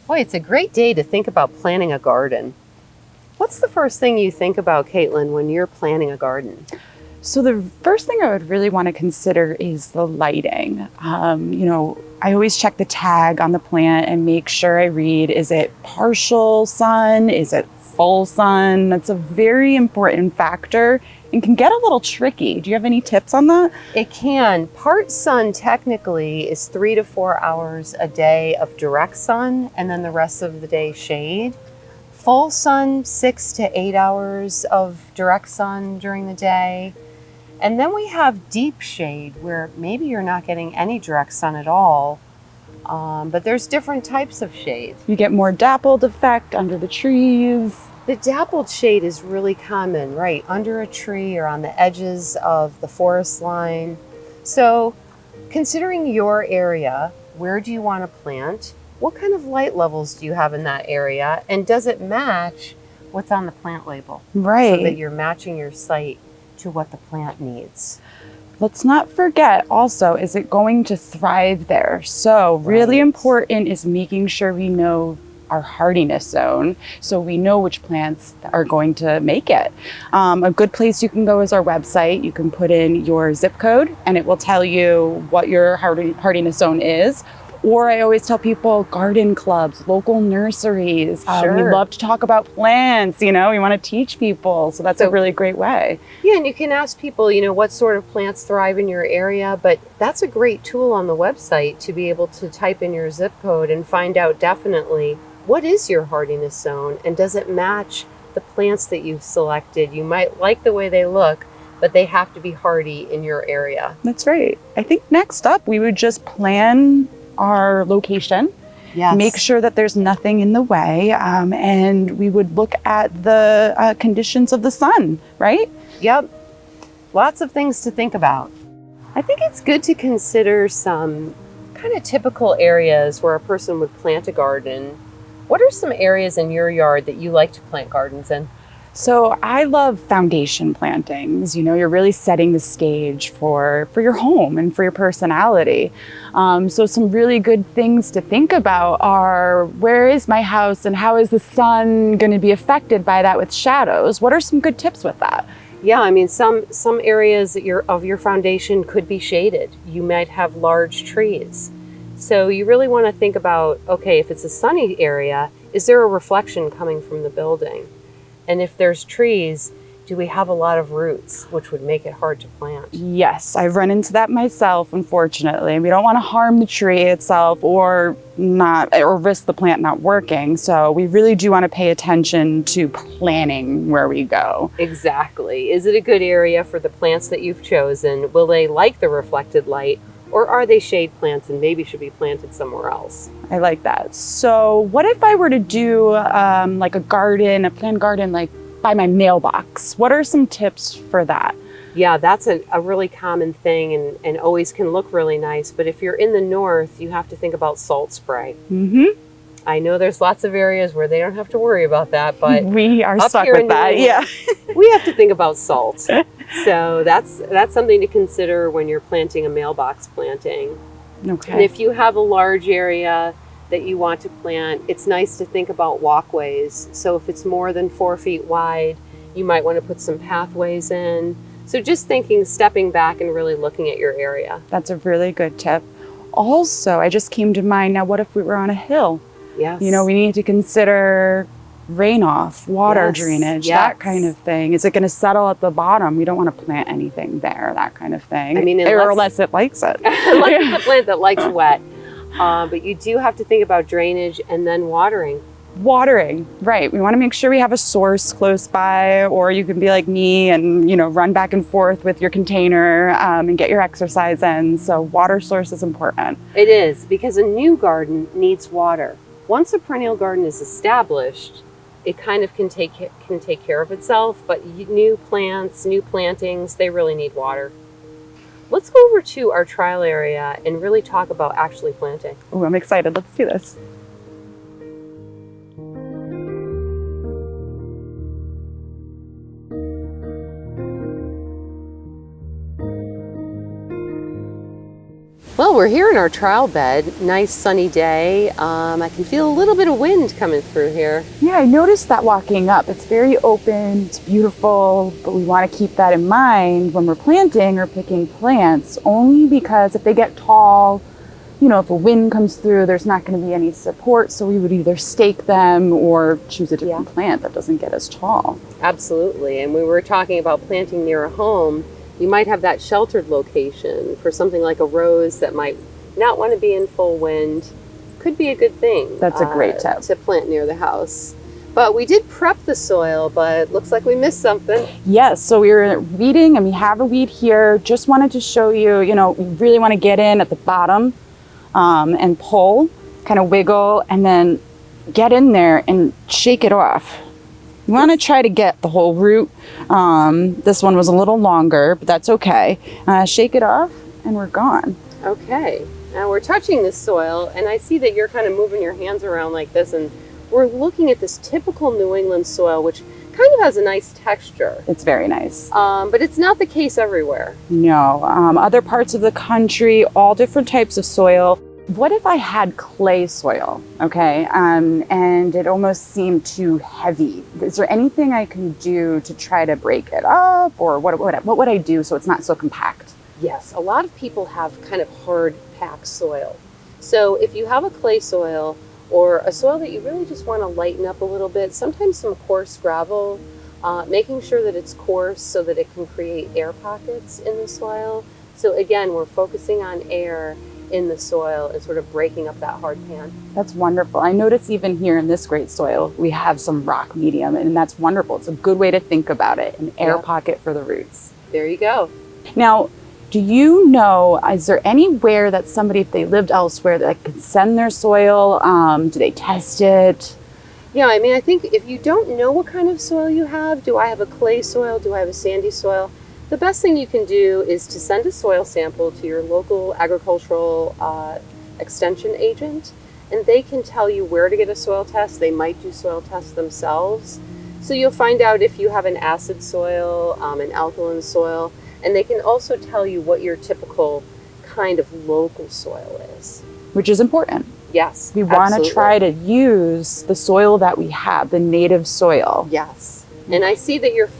Boy, it's a great day to think about planting a garden. What's the first thing you think about, Caitlin, when you're planting a garden? So the first thing I would really want to consider is the lighting. I always check the tag on the plant and make sure I read, is it partial sun? Is it full sun? That's a very important factor and can get a little tricky. Do you have any tips on that? It can. Part sun technically is 3 to 4 hours a day of direct sun and then the rest of the day shade. Full sun, 6 to 8 hours of direct sun during the day. And then we have deep shade where maybe you're not getting any direct sun at all, but there's different types of shade. You get more dappled effect under the trees. The dappled shade is really common, right, under a tree or on the edges of the forest line. So considering your area, where do you want to plant? What kind of light levels do you have in that area? And does it match what's on the plant label? Right. So that you're matching your site to what the plant needs. Let's not forget also, is it going to thrive there? So really important is making sure we know our hardiness zone so we know which plants are going to make it. A good place you can go is our website. You can put in your zip code and it will tell you what your hardiness zone is. Or I always tell people garden clubs, local nurseries. We love to talk about plants, we want to teach people. So that's a really great way. Yeah, and you can ask people, what sort of plants thrive in your area, but that's a great tool on the website to be able to type in your zip code and find out definitely what is your hardiness zone and does it match the plants that you've selected. You might like the way they look, but they have to be hardy in your area. That's right. I think next up we would just plan our location, make sure that there's nothing in the way, and we would look at the conditions of the sun, right? Yep. Lots of things to think about. I think it's good to consider some kind of typical areas where a person would plant a garden. What are some areas in your yard that you like to plant gardens in? So I love foundation plantings. You're really setting the stage for your home and for your personality. So some really good things to think about are, where is my house and how is the sun going to be affected by that with shadows? What are some good tips with that? Yeah, I mean, some areas of your foundation could be shaded. You might have large trees. So you really want to think about, okay, if it's a sunny area, is there a reflection coming from the building? And if there's trees, do we have a lot of roots, which would make it hard to plant? Yes, I've run into that myself, unfortunately. We don't want to harm the tree itself or risk the plant not working. So we really do want to pay attention to planning where we go. Exactly. Is it a good area for the plants that you've chosen? Will they like the reflected light? Or are they shade plants and maybe should be planted somewhere else? I like that. So what if I were to do like a planned garden, like by my mailbox? What are some tips for that? Yeah, that's a really common thing and always can look really nice. But if you're in the north, you have to think about salt spray. Mm-hmm. I know there's lots of areas where they don't have to worry about that, but we are stuck with that. Yeah, we have to think about salt. So that's something to consider when you're planting a mailbox planting. Okay. And if you have a large area that you want to plant, it's nice to think about walkways. So if it's more than 4 feet wide, you might want to put some pathways in. So just stepping back and really looking at your area. That's a really good tip. Also, I just came to mind now, what if we were on a hill? Yes. We need to consider rain-off, water drainage, that kind of thing. Is it going to settle at the bottom? We don't want to plant anything there, that kind of thing. I mean, unless it likes it. Unless it's a plant that likes wet. But you do have to think about drainage and then watering. Watering, right. We want to make sure we have a source close by, or you can be like me and, run back and forth with your container and get your exercise in. So water source is important. It is, because a new garden needs water. Once a perennial garden is established, it kind of can take care of itself, but new plants, new plantings, they really need water. Let's go over to our trial area and really talk about actually planting. Oh, I'm excited. Let's do this. Well, Well, we're here in our trial bed. Nice sunny day. I can feel a little bit of wind coming through here. Yeah, I noticed that walking up. It's very open, it's beautiful, but we want to keep that in mind when we're planting or picking plants, only because if they get tall, you know, if a wind comes through, there's not going to be any support. So we would either stake them or choose a different plant that doesn't get as tall. Absolutely. And we were talking about planting near a home. You might have that sheltered location for something like a rose that might not want to be in full wind. Could be a good thing. That's a great tip. To plant near the house. But we did prep the soil, but looks like we missed something. Yes, so we were weeding and we have a weed here. Just wanted to show you, you know, we really want to get in at the bottom and pull, kind of wiggle, and then get in there and shake it off. You want to try to get the whole root. This one was a little longer, but that's okay. Shake it off and we're gone. Okay, now we're touching this soil and I see that you're kind of moving your hands around like this, and we're looking at this typical New England soil, which kind of has a nice texture. It's very nice. But it's not the case everywhere. No, other parts of the country, all different types of soil. What if I had clay soil, okay, and it almost seemed too heavy? Is there anything I can do to try to break it up, or what would I do so it's not so compact? Yes, a lot of people have kind of hard packed soil. So if you have a clay soil or a soil that you really just want to lighten up a little bit, sometimes some coarse gravel, making sure that it's coarse so that it can create air pockets in the soil. So again, we're focusing on air in the soil and sort of breaking up that hard pan. That's wonderful. I notice even here in this great soil, we have some rock medium, and that's wonderful. It's a good way to think about it, an air pocket for the roots. There you go. Now, do you know, is there anywhere that somebody, if they lived elsewhere, that can send their soil? Do they test it? Yeah, I mean, I think if you don't know what kind of soil you have, do I have a clay soil? Do I have a sandy soil? The best thing you can do is to send a soil sample to your local agricultural extension agent, and they can tell you where to get a soil test. They might do soil tests themselves. So you'll find out if you have an acid soil, an alkaline soil, and they can also tell you what your typical kind of local soil is. Which is important. Yes, we want to try to use the soil that we have, the native soil. Yes, and I see that you're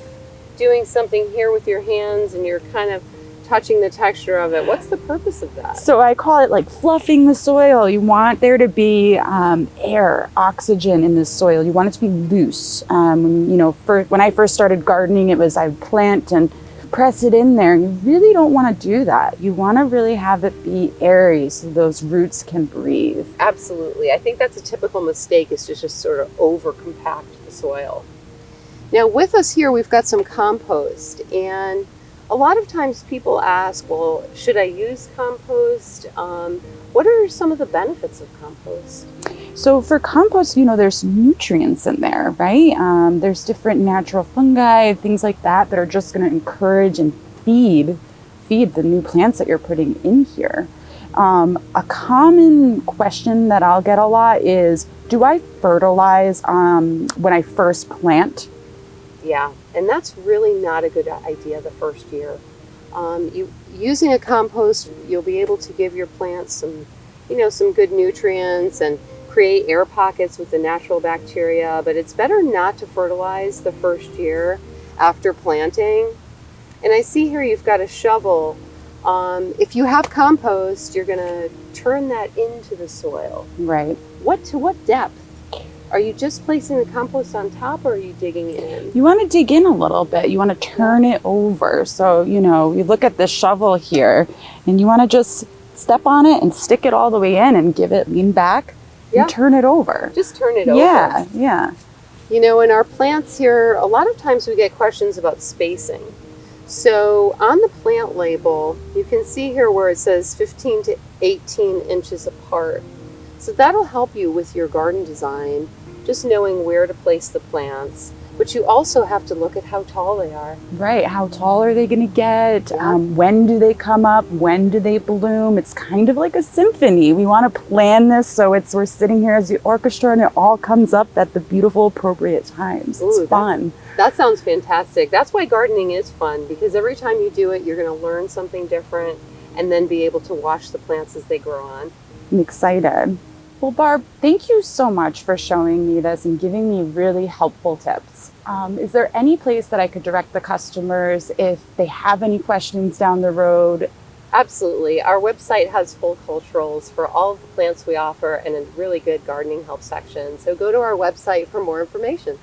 doing something here with your hands and you're kind of touching the texture of it. What's the purpose of that? So I call it like fluffing the soil. You want there to be air, oxygen in the soil. You want it to be loose. You know, when I first started gardening, it was I would plant and press it in there. You really don't want to do that. You want to really have it be airy so those roots can breathe. Absolutely. I think that's a typical mistake, is to just sort of over compact the soil. Now with us here, we've got some compost, and a lot of times people ask, well, should I use compost? What are some of the benefits of compost? So for compost, you know, there's nutrients in there, right? There's different natural fungi, things like that are just going to encourage and feed the new plants that you're putting in here. A common question that I'll get a lot is, do I fertilize when I first plant? Yeah, and that's really not a good idea the first year. Using a compost, you'll be able to give your plants some good nutrients and create air pockets with the natural bacteria, but it's better not to fertilize the first year after planting. And I see here you've got a shovel. If you have compost, you're going to turn that into the soil. Right. To what depth? Are you just placing the compost on top, or are you digging in? You want to dig in a little bit. You want to turn it over. So, you know, you look at this shovel here and you want to just step on it and stick it all the way in and lean back and turn it over. Just turn it over. Yeah. You know, in our plants here, a lot of times we get questions about spacing. So on the plant label, you can see here where it says 15 to 18 inches apart. So that'll help you with your garden design, just knowing where to place the plants. But you also have to look at how tall they are. Right. How tall are they going to get? When do they come up? When do they bloom? It's kind of like a symphony. We want to plan this so we're sitting here as the orchestra and it all comes up at the beautiful, appropriate times. It's fun. That sounds fantastic. That's why gardening is fun, because every time you do it, you're going to learn something different and then be able to watch the plants as they grow on. I'm excited. Well, Barb, thank you so much for showing me this and giving me really helpful tips. Is there any place that I could direct the customers if they have any questions down the road? Absolutely. Our website has full culturals for all of the plants we offer and a really good gardening help section. So go to our website for more information.